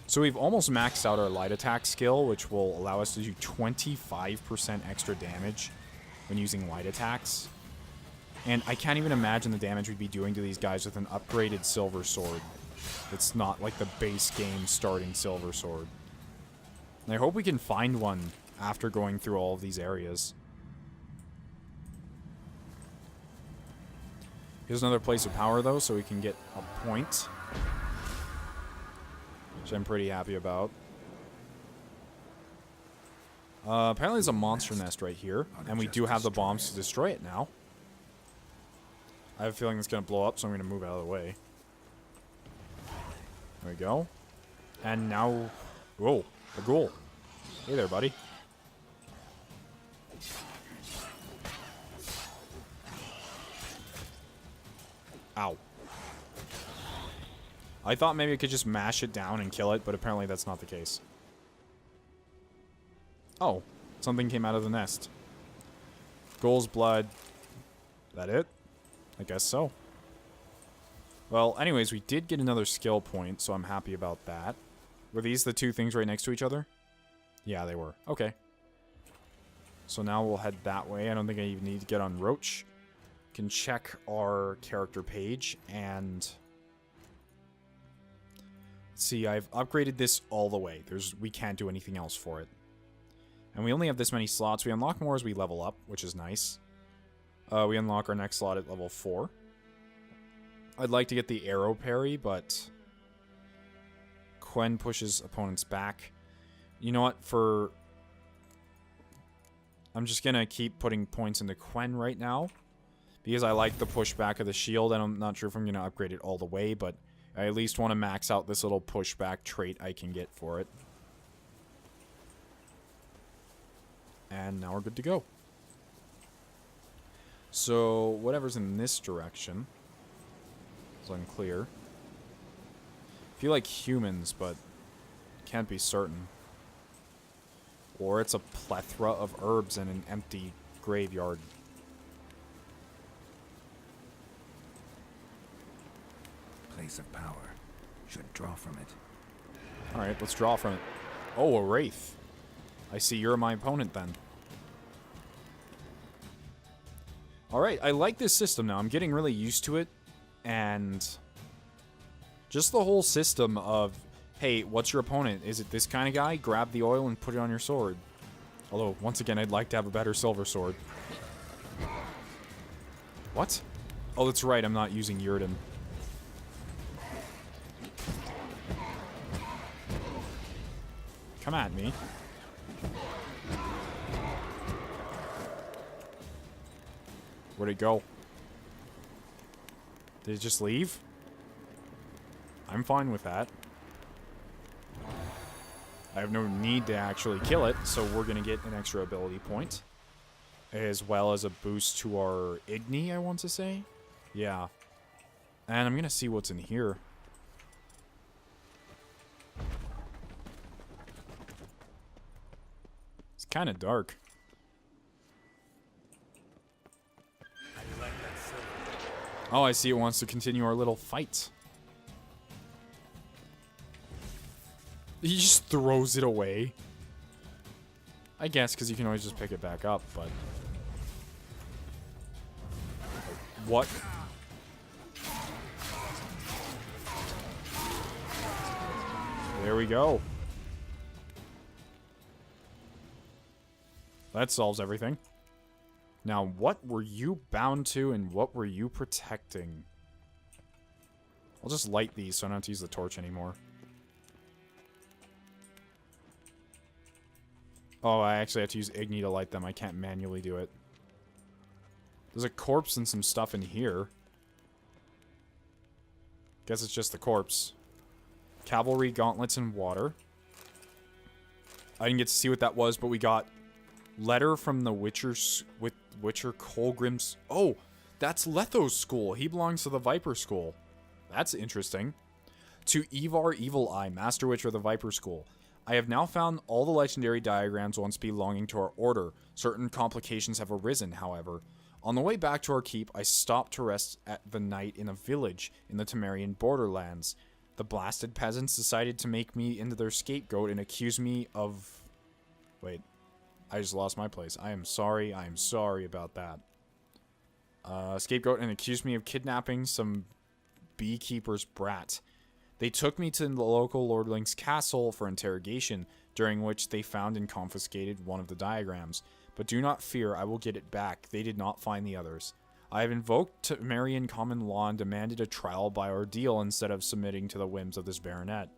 So we've almost maxed out our light attack skill, which will allow us to do 25% extra damage when using light attacks. And I can't even imagine the damage we'd be doing to these guys with an upgraded silver sword. It's not like the base game starting silver sword. And I hope we can find one after going through all of these areas. Here's another place of power, though, so we can get a point. Which I'm pretty happy about. Apparently there's a monster nest right here, and we do have the bombs to destroy it now. I have a feeling it's going to blow up, so I'm going to move out of the way. There we go. And now... Whoa, a ghoul. Hey there, buddy. Ow. I thought maybe I could just mash it down and kill it, but apparently that's not the case. Oh, something came out of the nest. Ghoul's blood. That it? I guess so. Well, anyways, we did get another skill point, so I'm happy about that. Were these the two things right next to each other? Yeah, they were. Okay. So now we'll head that way. I don't think I even need to get on Roach. Can check our character page, and... Let's see, I've upgraded this all the way. We can't do anything else for it. And we only have this many slots. We unlock more as we level up, which is nice. We unlock our next slot at level 4. I'd like to get the arrow parry, but... Quen pushes opponents back. You know what, I'm just gonna keep putting points into Quen right now. Because I like the pushback of the shield, and I'm not sure if I'm gonna upgrade it all the way, but I at least want to max out this little pushback trait I can get for it. And now we're good to go. So, whatever's in this direction is unclear. I feel like humans, but can't be certain. Or it's a plethora of herbs in an empty graveyard. Place of power. Should draw from it. Alright, let's draw from it. Oh, a wraith. I see you're my opponent then. Alright, I like this system now. I'm getting really used to it. And just the whole system of, hey, what's your opponent? Is it this kind of guy? Grab the oil and put it on your sword. Although, once again, I'd like to have a better silver sword. What? Oh, that's right, I'm not using Yrden. Come at me. Where'd it go? Did it just leave? I'm fine with that. I have no need to actually kill it, so we're going to get an extra ability point. As well as a boost to our Igni, I want to say. Yeah. And I'm going to see what's in here. It's kind of dark. Oh, I see it wants to continue our little fight. He just throws it away. I guess, because you can always just pick it back up, but... What? There we go. That solves everything. Now, what were you bound to and what were you protecting? I'll just light these so I don't have to use the torch anymore. Oh, I actually have to use Igni to light them. I can't manually do it. There's a corpse and some stuff in here. Guess it's just the corpse. Cavalry, gauntlets, and water. I didn't get to see what that was, but we got letter from the Witcher Colgrim's. Oh, that's Letho's school. He belongs to the Viper School. That's interesting. To Ivar Evil Eye, Master Witcher of the Viper School. I have now found all the legendary diagrams once belonging to our order. Certain complications have arisen, however. On the way back to our keep, I stopped to rest at the night in a village in the Temerian borderlands. The blasted peasants decided to make me into their scapegoat and accuse me of... Wait, I just lost my place. I am sorry about that. Scapegoat and accused me of kidnapping some beekeeper's brat. They took me to the local lordling's castle for interrogation, during which they found and confiscated one of the diagrams. But do not fear, I will get it back. They did not find the others. I have invoked Temerian common law and demanded a trial by ordeal instead of submitting to the whims of this baronet.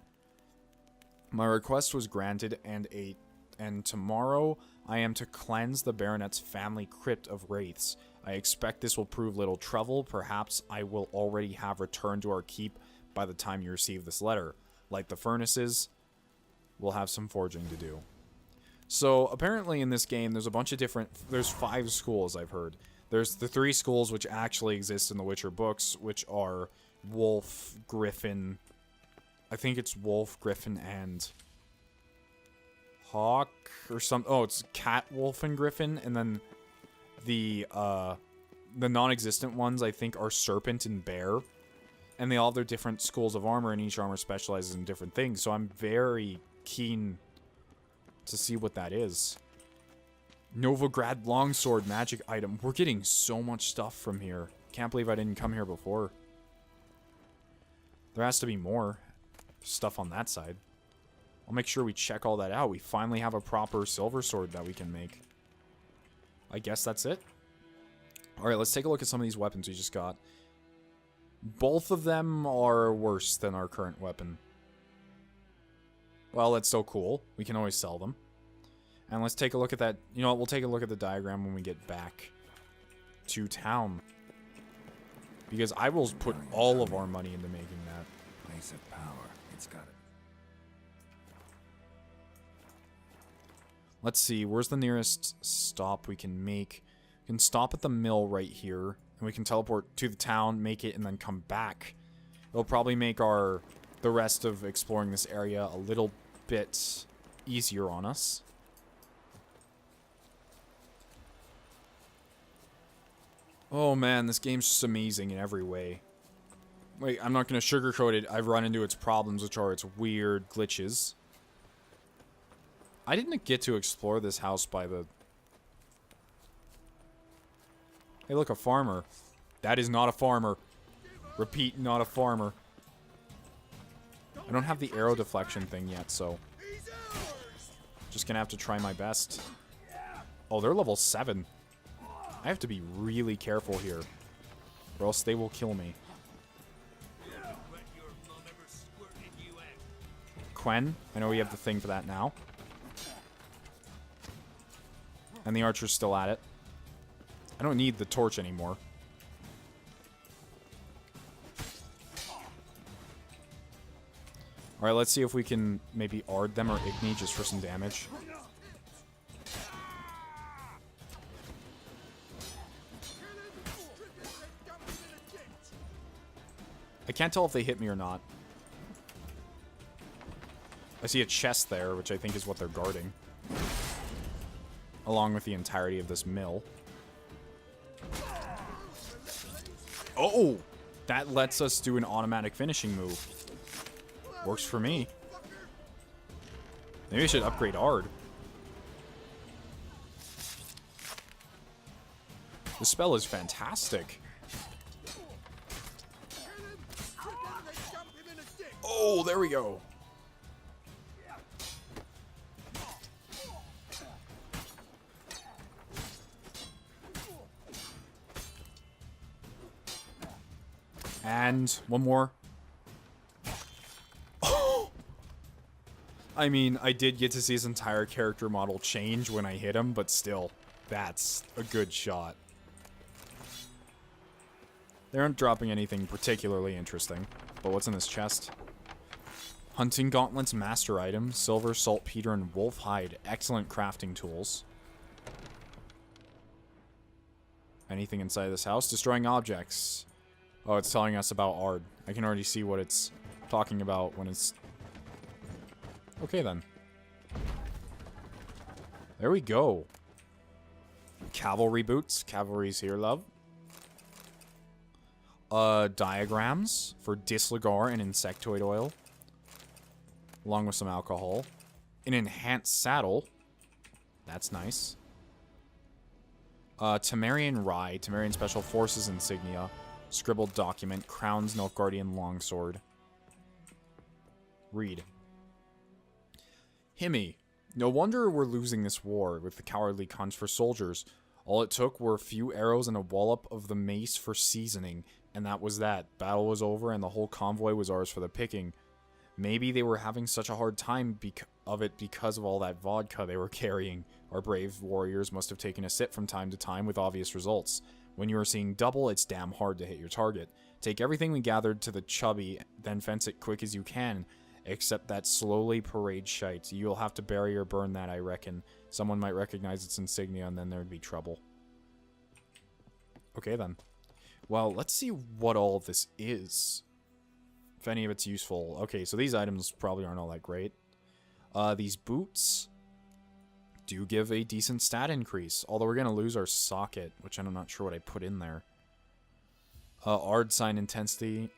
My request was granted, and tomorrow I am to cleanse the baronet's family crypt of wraiths. I expect this will prove little trouble. Perhaps I will already have returned to our keep by the time you receive this letter. Light the furnaces. We'll have some forging to do. So, apparently in this game, there's a bunch of different... There's 5 schools, I've heard. There's the 3 schools which actually exist in the Witcher books, which are Wolf, Griffin... I think it's Wolf, Griffin, and... Hawk, or some... Oh, it's Cat, Wolf, and Griffin, and then the non-existent ones, I think, are Serpent and Bear. And they all have their different schools of armor, and each armor specializes in different things, so I'm very keen to see what that is. Novigrad longsword magic item. We're getting so much stuff from here. Can't believe I didn't come here before. There has to be more stuff on that side. I'll make sure we check all that out. We finally have a proper silver sword that we can make. I guess that's it. Alright, let's take a look at some of these weapons we just got. Both of them are worse than our current weapon. Well, that's so cool. We can always sell them. And let's take a look at that. You know what? We'll take a look at the diagram when we get back to town. Because I will put all of our money into making that. Place of power. It's got it. Let's see. Where's the nearest stop we can make? We can stop at the mill right here. And we can teleport to the town, make it, and then come back. It'll probably make the rest of exploring this area a little bit easier on us. Oh man, this game's just amazing in every way. Wait, I'm not going to sugarcoat it. I've run into its problems, which are its weird glitches. I didn't get to explore this house by the... Hey, look, a farmer. That is not a farmer. Repeat, not a farmer. I don't have the arrow deflection thing yet, so... Just gonna have to try my best. Oh, they're level 7. I have to be really careful here, or else they will kill me. Quen, I know we have the thing for that now. And the archer's still at it. I don't need the torch anymore. Alright, let's see if we can maybe Ard them or Igni just for some damage. I can't tell if they hit me or not. I see a chest there, which I think is what they're guarding. Along with the entirety of this mill. Oh! That lets us do an automatic finishing move. Works for me. Maybe I should upgrade Ard. The spell is fantastic. Oh, there we go. And one more. I mean, I did get to see his entire character model change when I hit him, but still, that's a good shot. They aren't dropping anything particularly interesting. But what's in this chest? Hunting gauntlets, master item, silver, saltpeter, and wolf hide. Excellent crafting tools. Anything inside this house? Destroying objects. Oh, it's telling us about Ard. I can already see what it's talking about when it's... Okay, then. There we go. Cavalry boots. Cavalry's here, love. Diagrams for Disligar and Insectoid oil. Along with some alcohol. An enhanced saddle. That's nice. Temerian Rye. Temerian Special Forces insignia. Scribbled document. Crowns Nilfgaardian longsword. Read. Himmy. No wonder we're losing this war with the cowardly cunts for soldiers. All it took were a few arrows and a wallop of the mace for seasoning, and that was that. Battle was over and the whole convoy was ours for the picking. Maybe they were having such a hard time of it because of all that vodka they were carrying. Our brave warriors must have taken a sip from time to time with obvious results. When you are seeing double, it's damn hard to hit your target. Take everything we gathered to the chubby, then fence it quick as you can. Except that slowly parade shite. You'll have to bury or burn that, I reckon. Someone might recognize its insignia and then there'd be trouble. Okay then. Well, let's see what all of this is. If any of it's useful. Okay, so these items probably aren't all that great. These boots do give a decent stat increase. Although we're going to lose our socket, which I'm not sure what I put in there. Ard sign intensity.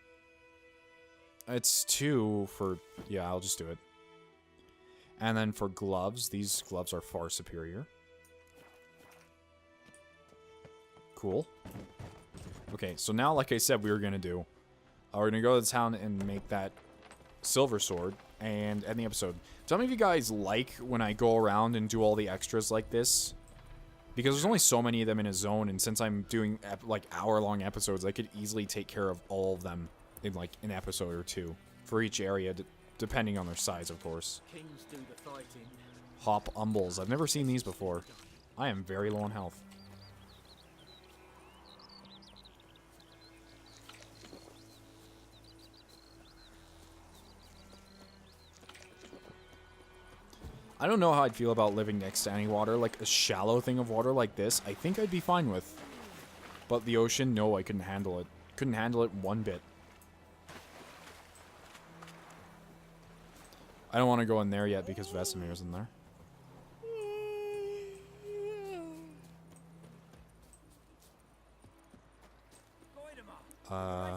It's 2 for... Yeah, I'll just do it. And then for gloves, these gloves are far superior. Cool. Okay, so now, like I said we were going to do, we're going to go to the town and make that silver sword and end the episode. Tell me if you guys like when I go around and do all the extras like this. Because there's only so many of them in a zone, and since I'm doing, like, hour-long episodes, I could easily take care of all of them in, like, an episode or two. For each area, depending on their size, of course. Kings do the fighting. Hop umbles. I've never seen these before. I am very low on health. I don't know how I'd feel about living next to any water, like a shallow thing of water like this. I think I'd be fine with. But the ocean, no, I couldn't handle it. Couldn't handle it one bit. I don't want to go in there yet because Vesemir's in there.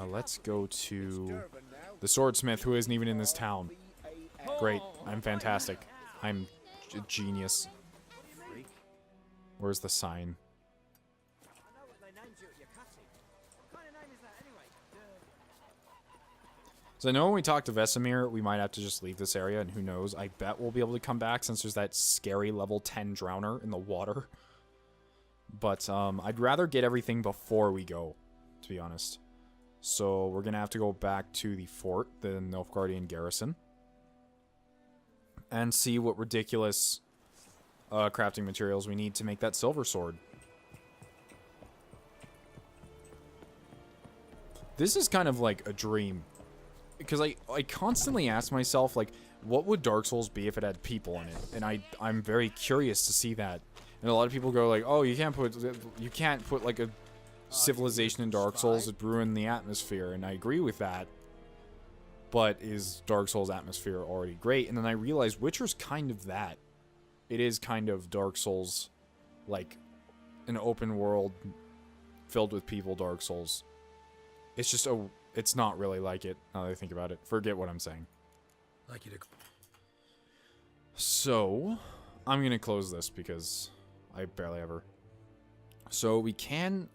Let's go to the swordsmith who isn't even in this town. Great, I'm fantastic. I'm a genius. Where's the sign? So I know when we talk to Vesemir, we might have to just leave this area, and who knows, I bet we'll be able to come back since there's that scary level 10 drowner in the water. But I'd rather get everything before we go, to be honest. So we're going to have to go back to the fort, the Nilfgaardian garrison, and see what ridiculous crafting materials we need to make that silver sword. This is kind of like a dream. Because I constantly ask myself, like, what would Dark Souls be if it had people in it? And I'm very curious to see that. And a lot of people go like, oh, you can't put like a civilization in Dark Souls, it'd ruin the atmosphere. And I agree with that. But is Dark Souls atmosphere already great? And then I realized Witcher's kind of that. It is kind of Dark Souls, like an open world filled with people Dark Souls. It's just it's not really like it, now that I think about it. Forget what I'm saying. Like you to... So, I'm going to close this because I barely ever So we can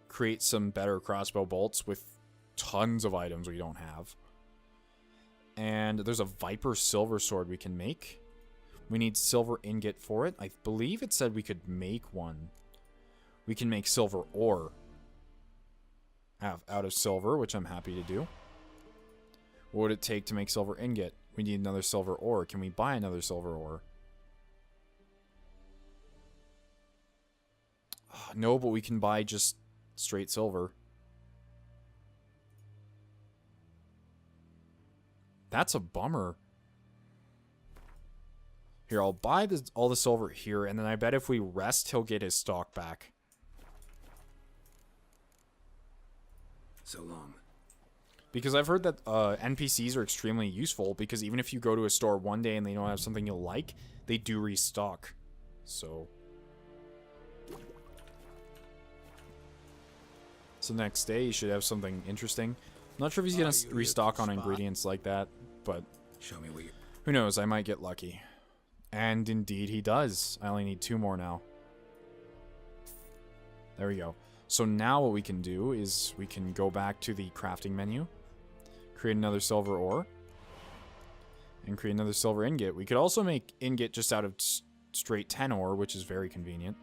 create some better crossbow bolts with tons of items we don't have. And there's a Viper silver sword we can make. We need silver ingot for it. I believe it said we could make one. We can make silver ore out of silver, which I'm happy to do. What would it take to make silver ingot? We need another silver ore. Can we buy another silver ore? No, but we can buy just straight silver. That's a bummer. Here, I'll buy all the silver here, and then I bet if we rest, he'll get his stock back. So long. Because I've heard that NPCs are extremely useful, because even if you go to a store one day and they don't have something you'll like, they do restock. So next day you should have something interesting. I'm not sure if he's going to restock on ingredients like that, but Show me where you... who knows, I might get lucky. And indeed he does. I only need 2 more now. There we go. So now what we can do is we can go back to the crafting menu, create another silver ore, and create another silver ingot. We could also make ingot just out of straight 10 ore, which is very convenient.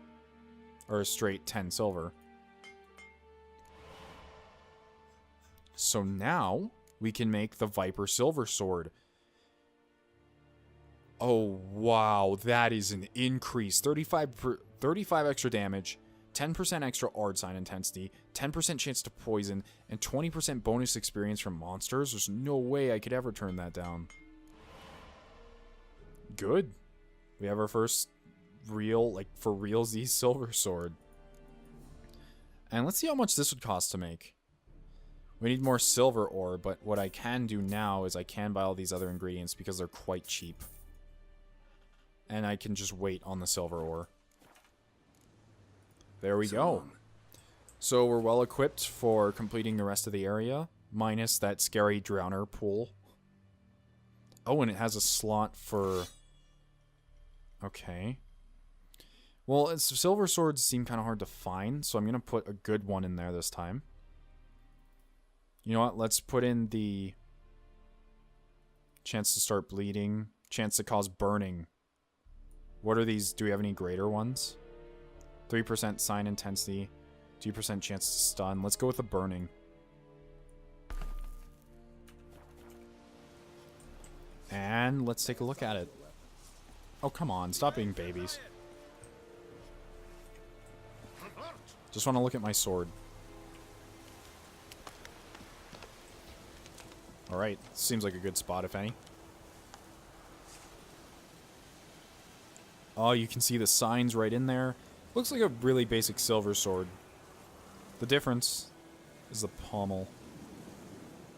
Or straight 10 silver. So now we can make the Viper silver sword. Oh, wow. That is an increase. 35 extra damage, 10% extra ard sign intensity, 10% chance to poison, and 20% bonus experience from monsters. There's no way I could ever turn that down. Good. We have our first real, like, for realsies silver sword. And let's see how much this would cost to make. We need more silver ore, but what I can do now is I can buy all these other ingredients because they're quite cheap. And I can just wait on the silver ore. There we go. So we're well equipped for completing the rest of the area, minus that scary drowner pool. Oh, and it has a slot for... Okay. Well, silver swords seem kind of hard to find, so I'm going to put a good one in there this time. You know what? Let's put in the chance to start bleeding, chance to cause burning. What are these? Do we have any greater ones? 3% sign intensity, 2% chance to stun. Let's go with the burning. And let's take a look at it. Oh, come on. Stop being babies. Just want to look at my sword. Alright, seems like a good spot, if any. Oh, you can see the signs right in there. Looks like a really basic silver sword. The difference is the pommel.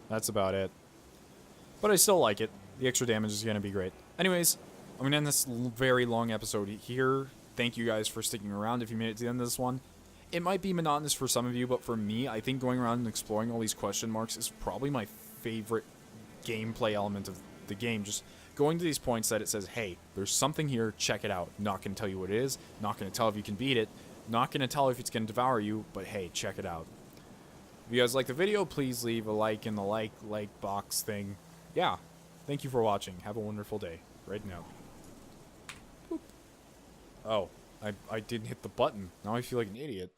That's about it. But I still like it. The extra damage is going to be great. Anyways, I'm going to end this very long episode here. Thank you guys for sticking around if you made it to the end of this one. It might be monotonous for some of you, but for me, I think going around and exploring all these question marks is probably my favorite gameplay element of the game. Just going to these points that it says, hey, there's something here, check it out. Not going to tell you what it is, not going to tell if you can beat it, not going to tell if it's going to devour you, but hey, check it out. If you guys like the video, please leave a like in the like box thing. Yeah, thank you for watching. Have a wonderful day. Right now. Boop. Oh, I didn't hit the button. Now I feel like an idiot.